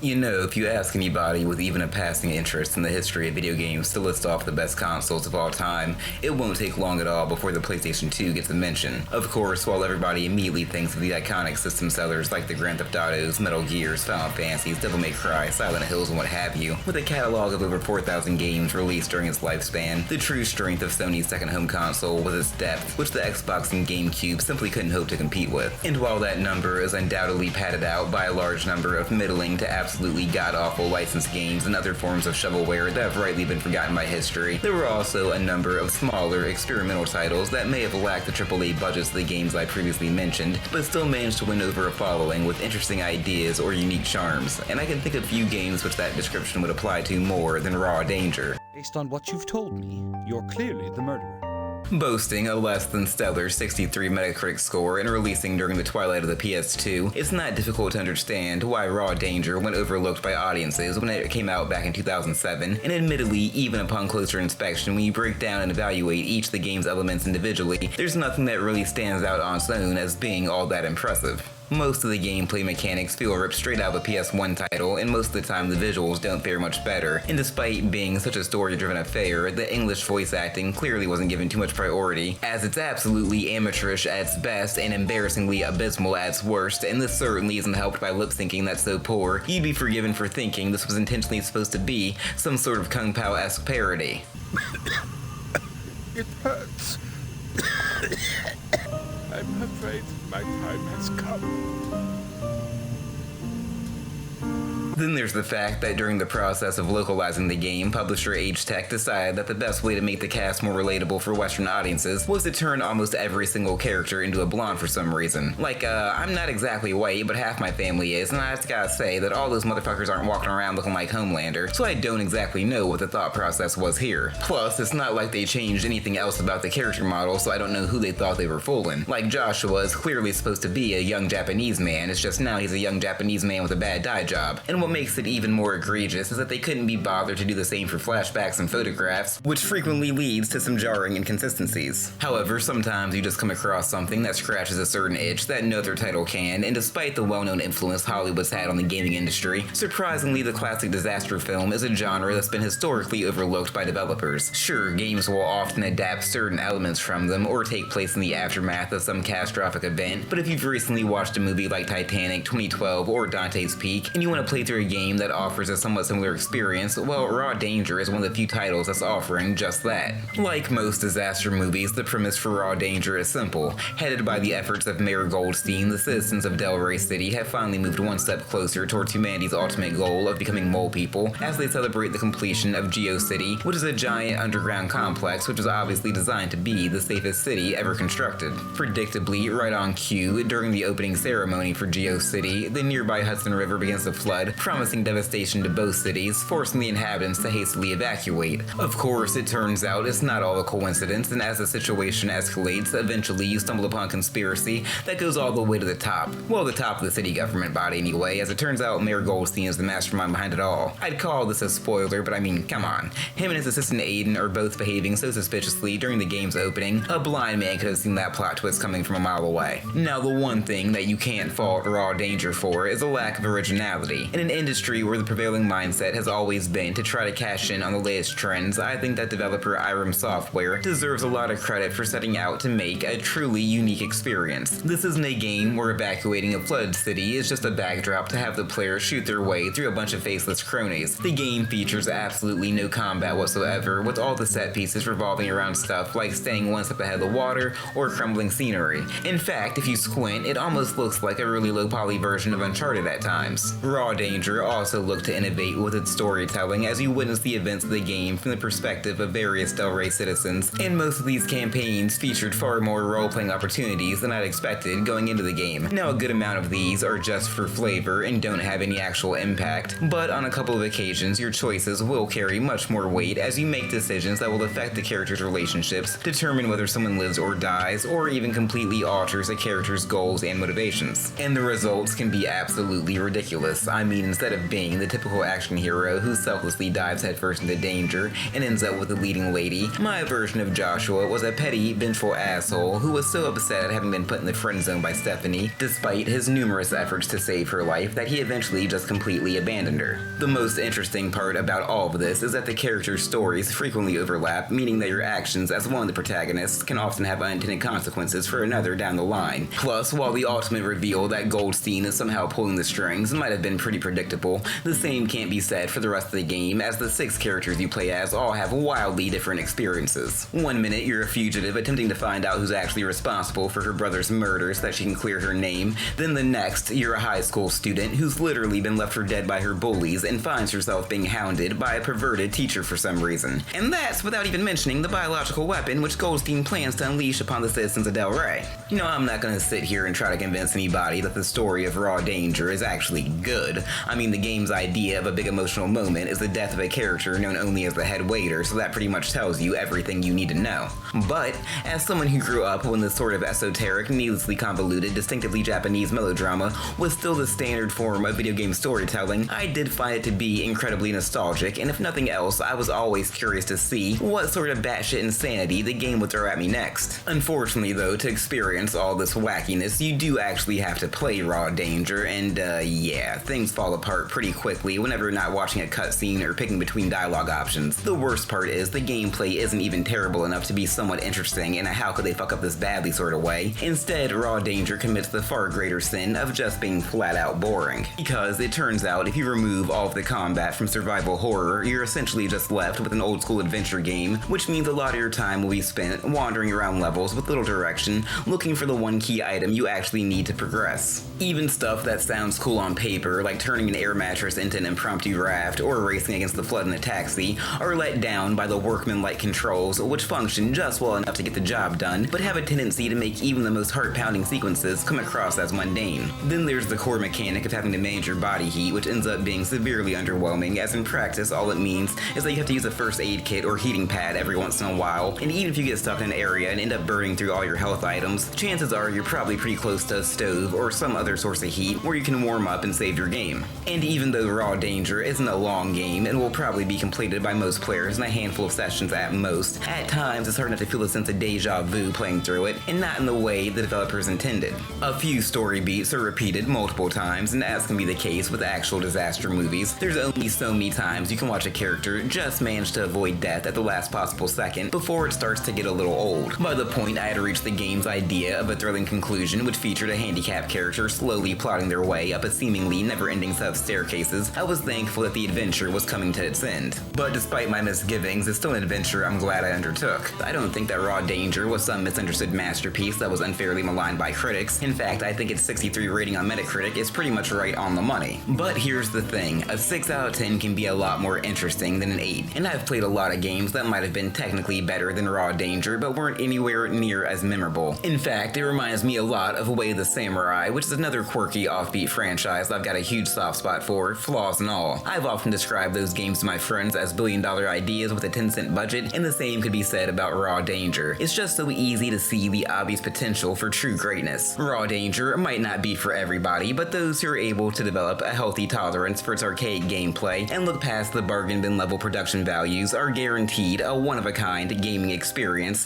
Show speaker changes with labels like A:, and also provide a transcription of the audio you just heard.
A: You know, if you ask anybody with even a passing interest in the history of video games to list off the best consoles of all time, it won't take long at all before the PlayStation 2 gets a mention. Of course, while everybody immediately thinks of the iconic system sellers like the Grand Theft Autos, Metal Gears, Final Fantasies, Devil May Cry, Silent Hills, and what have you, with a catalog of over 4,000 games released during its lifespan, the true strength of Sony's second home console was its depth, which the Xbox and GameCube simply couldn't hope to compete with. And while that number is undoubtedly padded out by a large number of middling to absolutely god-awful licensed games and other forms of shovelware that have rightly been forgotten by history, there were also a number of smaller, experimental titles that may have lacked the AAA budgets of the games I previously mentioned, but still managed to win over a following with interesting ideas or unique charms, and I can think of few games which that description would apply to more than Raw Danger.
B: Based on what you've told me, you're clearly the murderer.
A: Boasting a less than stellar 63 Metacritic score and releasing during the twilight of the PS2, it's not difficult to understand why Raw Danger went overlooked by audiences when it came out back in 2007, and admittedly, even upon closer inspection, when you break down and evaluate each of the game's elements individually, there's nothing that really stands out on its own as being all that impressive. Most of the gameplay mechanics feel ripped straight out of a PS1 title, and most of the time the visuals don't fare much better, and despite being such a story-driven affair, the English voice acting clearly wasn't given too much priority, as it's absolutely amateurish at its best and embarrassingly abysmal at its worst, and this certainly isn't helped by lip-syncing that's so poor, you'd be forgiven for thinking this was intentionally supposed to be some sort of Kung Pao-esque parody.
C: It hurts. I'm afraid my time has come.
A: Then there's the fact that during the process of localizing the game, publisher Agetec decided that the best way to make the cast more relatable for Western audiences was to turn almost every single character into a blonde for some reason. Like, I'm not exactly white, but half my family is, and I just gotta say that all those motherfuckers aren't walking around looking like Homelander, so I don't exactly know what the thought process was here. Plus, it's not like they changed anything else about the character model, so I don't know who they thought they were fooling. Like, Joshua is clearly supposed to be a young Japanese man, it's just now he's a young Japanese man with a bad dye job. And what makes it even more egregious is that they couldn't be bothered to do the same for flashbacks and photographs, which frequently leads to some jarring inconsistencies. However, sometimes you just come across something that scratches a certain itch that no other title can, and despite the well-known influence Hollywood's had on the gaming industry, surprisingly the classic disaster film is a genre that's been historically overlooked by developers. Sure, games will often adapt certain elements from them or take place in the aftermath of some catastrophic event, but if you've recently watched a movie like Titanic, 2012, or Dante's Peak, and you want to play through a game that offers a somewhat similar experience, well, Raw Danger is one of the few titles that's offering just that. Like most disaster movies, the premise for Raw Danger is simple. Headed by the efforts of Mayor Goldstein, the citizens of Delray City have finally moved one step closer towards humanity's ultimate goal of becoming mole people as they celebrate the completion of GeoCity, which is a giant underground complex which is obviously designed to be the safest city ever constructed. Predictably, right on cue, during the opening ceremony for GeoCity, the nearby Hudson River begins to flood, promising devastation to both cities, forcing the inhabitants to hastily evacuate. Of course, it turns out it's not all a coincidence, and as the situation escalates, eventually you stumble upon a conspiracy that goes all the way to the top. Well, the top of the city government body anyway, as it turns out Mayor Goldstein is the mastermind behind it all. I'd call this a spoiler, but I mean, come on. Him and his assistant Aiden are both behaving so suspiciously during the game's opening, a blind man could have seen that plot twist coming from a mile away. Now, the one thing that you can't fault Raw Danger for is a lack of originality. In an industry where the prevailing mindset has always been to try to cash in on the latest trends, I think that developer Irem Software deserves a lot of credit for setting out to make a truly unique experience. This isn't a game where evacuating a flooded city is just a backdrop to have the player shoot their way through a bunch of faceless cronies. The game features absolutely no combat whatsoever, with all the set pieces revolving around stuff like staying one step ahead of the water or crumbling scenery. In fact, if you squint, it almost looks like a really low poly version of Uncharted at times. Raw Danger also looked to innovate with its storytelling as you witness the events of the game from the perspective of various Delray citizens, and most of these campaigns featured far more role-playing opportunities than I'd expected going into the game. Now, a good amount of these are just for flavor and don't have any actual impact, but on a couple of occasions your choices will carry much more weight as you make decisions that will affect the characters' relationships, determine whether someone lives or dies, or even completely alters a character's goals and motivations. And the results can be absolutely ridiculous. I mean, instead of being the typical action hero who selflessly dives headfirst into danger and ends up with the leading lady, my version of Joshua was a petty, vengeful asshole who was so upset at having been put in the friend zone by Stephanie, despite his numerous efforts to save her life, that he eventually just completely abandoned her. The most interesting part about all of this is that the characters' stories frequently overlap, meaning that your actions as one of the protagonists can often have unintended consequences for another down the line. Plus, while the ultimate reveal that Goldstein is somehow pulling the strings might have been pretty predictable, the same can't be said for the rest of the game, as the 6 characters you play as all have wildly different experiences. One minute you're a fugitive attempting to find out who's actually responsible for her brother's murder so that she can clear her name, then the next you're a high school student who's literally been left for dead by her bullies and finds herself being hounded by a perverted teacher for some reason. And that's without even mentioning the biological weapon which Goldstein plans to unleash upon the citizens of Del Rey. You know, I'm not gonna sit here and try to convince anybody that the story of Raw Danger is actually good. I mean, the game's idea of a big emotional moment is the death of a character known only as the head waiter, so that pretty much tells you everything you need to know. But, as someone who grew up when this sort of esoteric, needlessly convoluted, distinctively Japanese melodrama was still the standard form of video game storytelling, I did find it to be incredibly nostalgic, and if nothing else, I was always curious to see what sort of batshit insanity the game would throw at me next. Unfortunately though, to experience all this wackiness, you do actually have to play Raw Danger, and yeah, things fall apart pretty quickly whenever you're not watching a cutscene or picking between dialogue options. The worst part is the gameplay isn't even terrible enough to be somewhat interesting in a how could they fuck up this badly sort of way. Instead, Raw Danger commits the far greater sin of just being flat out boring. Because it turns out if you remove all of the combat from survival horror, you're essentially just left with an old school adventure game, which means a lot of your time will be spent wandering around levels with little direction, looking for the one key item you actually need to progress. Even stuff that sounds cool on paper, like turning an air mattress into an impromptu raft or racing against the flood in a taxi, are let down by the workman-like controls, which function just well enough to get the job done, but have a tendency to make even the most heart-pounding sequences come across as mundane. Then there's the core mechanic of having to manage your body heat, which ends up being severely underwhelming, as in practice all it means is that you have to use a first aid kit or heating pad every once in a while, and even if you get stuck in an area and end up burning through all your health items, chances are you're probably pretty close to a stove or some other source of heat where you can warm up and save your game. And even though Raw Danger isn't a long game and will probably be completed by most players in a handful of sessions at most, at times it's hard not to feel a sense of deja vu playing through it, and not in the way the developers intended. A few story beats are repeated multiple times, and as can be the case with actual disaster movies, there's only so many times you can watch a character just manage to avoid death at the last possible second before it starts to get a little old. By the point I had reached the game's idea of a thrilling conclusion which featured a handicapped character slowly plotting their way up a seemingly never-ending set of staircases, I was thankful that the adventure was coming to its end. But despite my misgivings, it's still an adventure I'm glad I undertook. I don't think that Raw Danger was some misunderstood masterpiece that was unfairly maligned by critics. In fact, I think its 63 rating on Metacritic is pretty much right on the money. But here's the thing, a 6 out of 10 can be a lot more interesting than an 8, and I've played a lot of games that might have been technically better than Raw Danger, but weren't anywhere near as memorable. In fact, it reminds me a lot of Way of the Samurai, which is another quirky offbeat franchise I've got a huge soft spot for, flaws and all. I've often described those games to my friends as billion-dollar ideas with a 10-cent budget, and the same could be said about Raw Danger. It's just so easy to see the obvious potential for true greatness. Raw Danger might not be for everybody, but those who are able to develop a healthy tolerance for its arcade gameplay and look past the bargain bin level production values are guaranteed a one-of-a-kind gaming experience